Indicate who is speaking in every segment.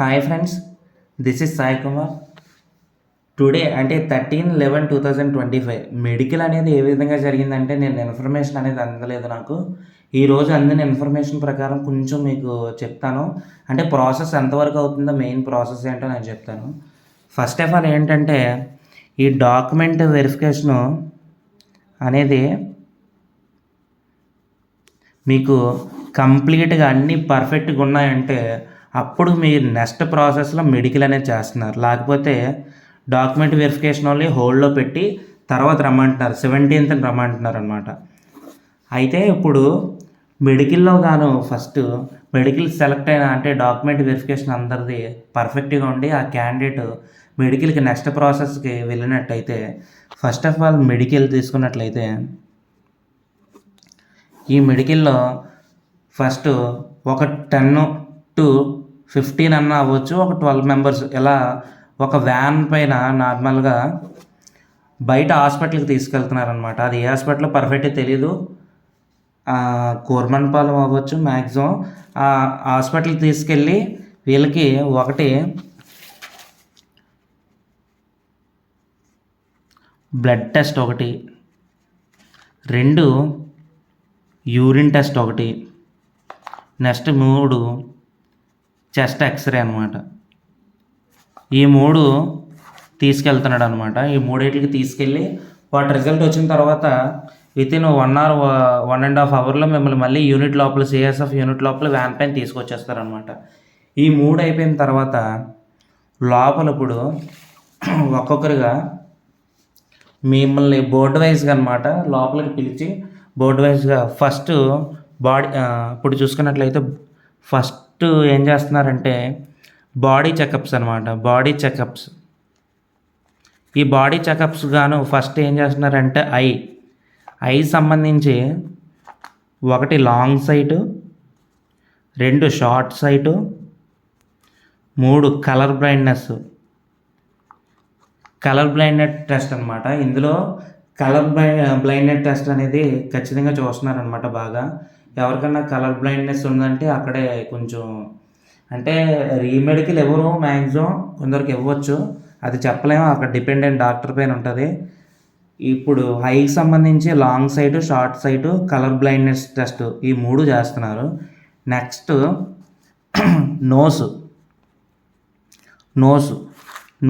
Speaker 1: Hi friends, this is Sai Kumar. Today అంటే 13/11/2025 medical అనేది ఏ విధంగా జరిగిందంటే నేను ఇన్ఫర్మేషన్ అనేది అందలేదు నాకు. ఈరోజు అందిన ఇన్ఫర్మేషన్ ప్రకారం కొంచెం మీకు చెప్తాను. అంటే ప్రాసెస్ ఎంతవరకు అవుతుందో మెయిన్ ప్రాసెస్ ఏంటో నేను చెప్తాను. ఫస్ట్ ఆఫ్ ఆల్ ఏంటంటే ఈ డాక్యుమెంట్ వెరిఫికేషను అనేది మీకు కంప్లీట్గా అన్నీ పర్ఫెక్ట్గా ఉన్నాయంటే అప్పుడు మీరు నెక్స్ట్ ప్రాసెస్లో మెడికల్ అనేది చేస్తున్నారు. లేకపోతే డాక్యుమెంట్ వెరిఫికేషన్ ఓన్లీ హోల్డ్లో పెట్టి తర్వాత రమ్మంటున్నారు, 17th రమ్మంటున్నారు అనమాట. అయితే ఇప్పుడు మెడికల్లో గాను ఫస్ట్ మెడికల్ సెలెక్ట్ అయిన అంటే డాక్యుమెంట్ వెరిఫికేషన్ అందరిది పర్ఫెక్ట్గా ఉండి ఆ క్యాండిడేట్ మెడికల్కి నెక్స్ట్ ప్రాసెస్కి వెళ్ళినట్టయితే ఫస్ట్ ఆఫ్ ఆల్ మెడికల్ తీసుకున్నట్లయితే ఈ మెడికల్లో ఫస్ట్ ఒక 10 to 15 అన్న అవ్వచ్చు, ఒక 12 మెంబర్స్ ఇలా ఒక వ్యాన్ పైన నార్మల్గా బయట హాస్పిటల్కి తీసుకెళ్తున్నారనమాట. అది ఏ హాస్పిటల్ పర్ఫెక్ట్గా తెలీదు, కోర్మన్పాలెం అవ్వచ్చు మ్యాక్సిమం. ఆ హాస్పిటల్కి తీసుకెళ్ళి వీళ్ళకి ఒకటి బ్లడ్ టెస్ట్, ఒకటి 2 యూరిన్ టెస్ట్, ఒకటి నెక్స్ట్ 3 చెస్ట్ ఎక్స్రే అనమాట. ఈ 3 తీసుకెళ్తున్నాడు అనమాట. ఈ 3 తీసుకెళ్ళి వాటి రిజల్ట్ వచ్చిన తర్వాత వితిన్ 1 hour 1.5 hourలో మిమ్మల్ని మళ్ళీ యూనిట్ లోపల సిఎస్ఎఫ్ యూనిట్ లోపల వ్యాన్ పైన తీసుకొచ్చేస్తారనమాట. ఈ 3 అయిపోయిన తర్వాత లోపల ఇప్పుడు ఒక్కొక్కరుగా మిమ్మల్ని బోర్డు వైజ్గా అనమాట లోపలికి పిలిచి బోర్డు వైజ్గా ఫస్ట్ బాడీ ఇప్పుడు చూసుకున్నట్లయితే ఫస్ట్ ఏం చేస్తున్నారంటే బాడీ చెకప్స్ అనమాట. బాడీ చెకప్స్, ఈ బాడీ చెకప్స్ గాను ఫస్ట్ ఏం చేస్తున్నారంటే ఐ సంబంధించి 1 long sight, 2 short sight, 3 colour blindness test అనమాట. ఇందులో బ్లైండ్నెస్ టెస్ట్ అనేది ఖచ్చితంగా చూస్తున్నారనమాట. బాగా ఎవరికన్నా కలర్ బ్లైండ్నెస్ ఉందంటే అక్కడే కొంచెం అంటే రీమెడికల్ ఎవరు మ్యాక్సిమం కొందరికి ఇవ్వచ్చు, అది చెప్పలేము, అక్కడ డిపెండెంట్ డాక్టర్ పైన ఉంటుంది. ఇప్పుడు ఐకి సంబంధించి long site, short site, colour blindness test ఈ 3 చేస్తున్నారు. నెక్స్ట్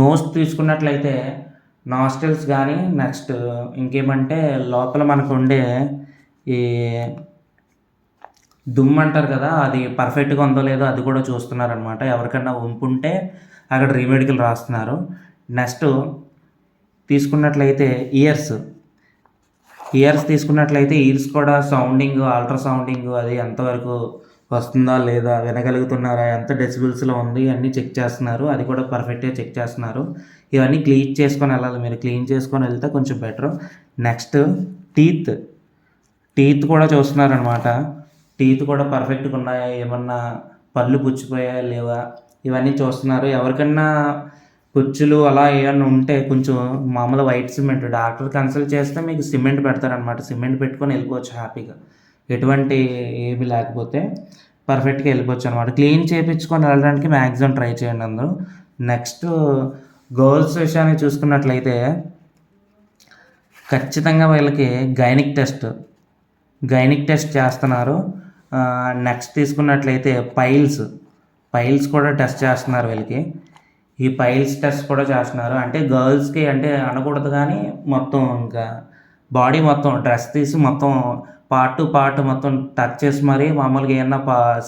Speaker 1: నోస్ తీసుకున్నట్లయితే నాస్టిల్స్ కానీ నెక్స్ట్ ఇంకేమంటే లోపల మనకు ఉండే ఈ దుమ్ము అంటారు కదా, అది పర్ఫెక్ట్గా ఉందో లేదో అది కూడా చూస్తున్నారనమాట. ఎవరికన్నా వంపు ఉంటే అక్కడ రీమెడికల్ రాస్తున్నారు. నెక్స్ట్ తీసుకున్నట్లయితే ఇయర్స్ తీసుకున్నట్లయితే ఇయర్స్ కూడా సౌండింగ్, అల్ట్రాసౌండింగ్ అది ఎంతవరకు వస్తుందా లేదా, వినగలుగుతున్నారా, ఎంత డెసిబుల్స్లో ఉంది అన్నీ చెక్ చేస్తున్నారు. అది కూడా పర్ఫెక్ట్గా చెక్ చేస్తున్నారు. ఇవన్నీ క్లీన్ చేసుకొని వెళ్ళాలి, మీరు క్లీన్ చేసుకొని వెళ్తే కొంచెం బెటర్. నెక్స్ట్ టీత్ కూడా చూస్తున్నారనమాట. టీత్ కూడా పర్ఫెక్ట్గా ఉన్నాయా, ఏమన్నా పళ్ళు పుచ్చిపోయాయా లేవా, ఇవన్నీ చూస్తున్నారు. ఎవరికన్నా పుచ్చులు అలా ఏమన్నా ఉంటే కొంచెం మామూలు వైట్ సిమెంట్ డాక్టర్ కన్సల్ట్ చేస్తే మీకు సిమెంట్ పెడతారనమాట. సిమెంట్ పెట్టుకొని వెళ్ళిపోవచ్చు హ్యాపీగా, ఎటువంటి ఏమి లేకపోతే పర్ఫెక్ట్గా వెళ్ళిపోవచ్చు అనమాట. క్లీన్ చేయించుకొని వెళ్ళడానికి మ్యాక్సిమం ట్రై చేయండి అందరూ. నెక్స్ట్ గర్ల్స్ విషయాన్ని చూసుకున్నట్లయితే ఖచ్చితంగా వీళ్ళకి గైనిక్ టెస్ట్ చేస్తున్నారు. నెక్స్ట్ తీసుకున్నట్లయితే పైల్స్ కూడా టెస్ట్ చేస్తున్నారు వీళ్ళకి. ఈ పైల్స్ టెస్ట్ కూడా చేస్తున్నారు. అంటే గర్ల్స్కి అంటే అనకూడదు కానీ మొత్తం ఇంకా బాడీ మొత్తం డ్రెస్ తీసి మొత్తం పార్ట్ టు పార్ట్ మొత్తం టచ్ చేసి మరీ మామూలుగా ఏమన్నా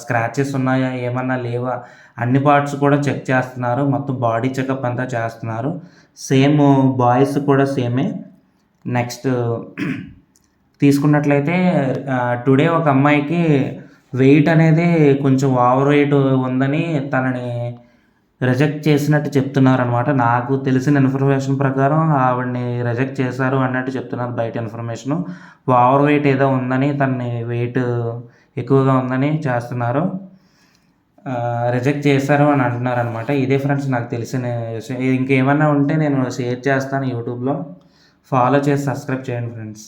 Speaker 1: స్క్రాచెస్ ఉన్నాయా ఏమన్నా లేవా అన్ని పార్ట్స్ కూడా చెక్ చేస్తున్నారు. మొత్తం బాడీ చెకప్ అంతా చేస్తున్నారు. సేమ్ బాయ్స్ కూడా సేమే. నెక్స్ట్ తీసుకున్నట్లయితే టుడే ఒక అమ్మాయికి వెయిట్ అనేది కొంచెం ఓవర్ వెయిట్ ఉందని తనని రిజెక్ట్ చేసినట్టు చెప్తున్నారు అనమాట. నాకు తెలిసిన ఇన్ఫర్మేషన్ ప్రకారం ఆవిడని రిజెక్ట్ చేశారు అన్నట్టు చెప్తున్నారు బయట ఇన్ఫర్మేషను. ఓవర్ వెయిట్ ఏదో ఉందని, తనని వెయిట్ ఎక్కువగా ఉందని చేస్తున్నారు, రిజెక్ట్ చేశారు అని అంటున్నారు అనమాట. ఇదే ఫ్రెండ్స్ నాకు తెలిసిన విషయం. ఇంకేమన్నా ఉంటే నేను షేర్ చేస్తాను యూట్యూబ్లో. ఫాలో చేసి సబ్స్క్రైబ్ చేయండి ఫ్రెండ్స్.